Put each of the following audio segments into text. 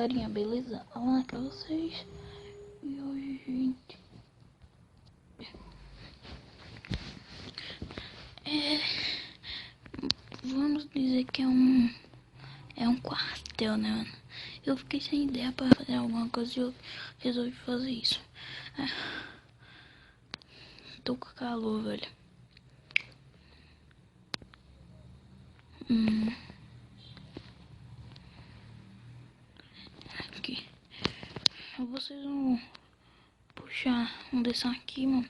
galerinha, beleza? Olá pra vocês. E hoje, gente, vamos dizer que é um quartel, né, mano? Eu fiquei sem ideia pra fazer alguma coisa e eu resolvi fazer isso. Tô com calor, velho. Aqui. Vocês vão puxar um desse aqui, mano.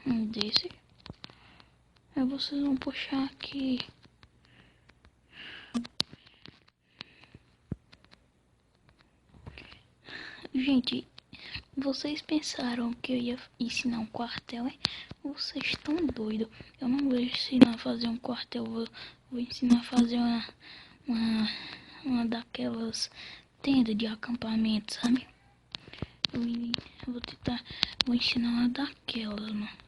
Um desse. Aí vocês vão puxar aqui. Gente, vocês pensaram que eu ia ensinar um quartel, hein? Vocês estão doidos. Eu não vou ensinar a fazer um quartel, vou ensinar a fazer uma daquelas tendas de acampamento, sabe? Eu vou ensinar uma daquelas, mano.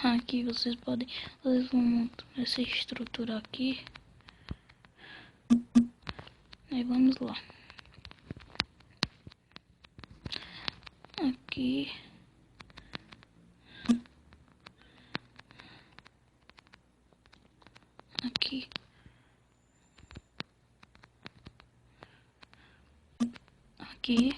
Aqui vocês vão montar essa estrutura aqui. Aí vamos lá. Aqui. Aqui. Aqui.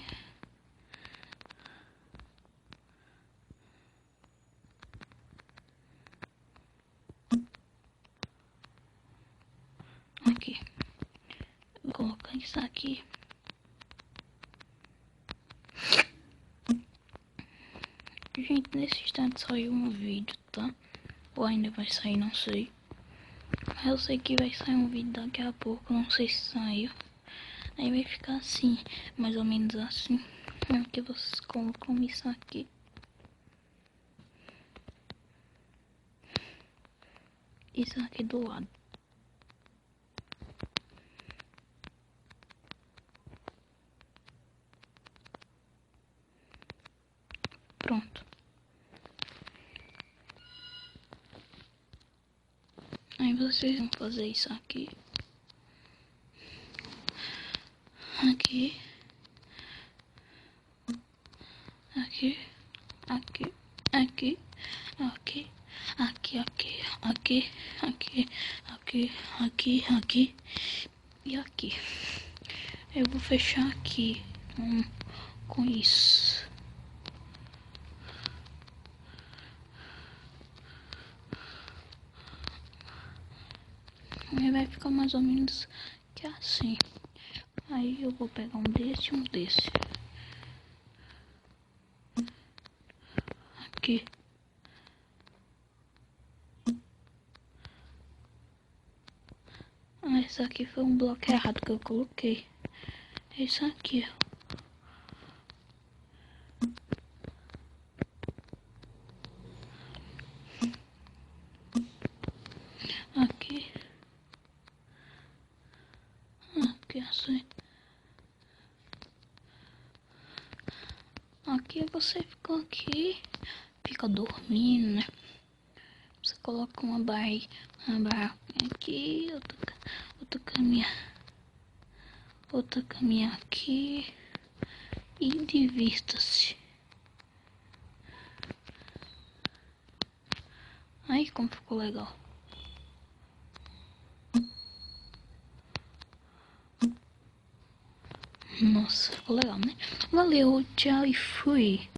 Aqui. Vou colocar isso aqui. Gente, nesse instante saiu um vídeo, tá? Ou ainda vai sair, não sei. Mas eu sei que vai sair um vídeo daqui a pouco, não sei se saiu. Aí vai ficar assim, mais ou menos assim. Aqui vocês colocam isso aqui. Isso aqui do lado. Pronto. Aí vocês vão fazer isso aqui. Aqui. Aqui. Aqui. Aqui. Aqui. Aqui, aqui, aqui, aqui, aqui, aqui, aqui e aqui. Eu vou fechar aqui com isso. Aí vai ficar mais ou menos que assim. Aí eu vou pegar um desse e um desse. Aqui. Esse aqui foi um bloco errado que eu coloquei. Esse aqui, ó. Aqui. Aqui assim. Aqui você ficou aqui. Fica dormindo, né? Você coloca uma barra aqui, outra caminha aqui e divirta-se. Aí como ficou legal. Nossa, ficou legal, né? Valeu, tchau e fui.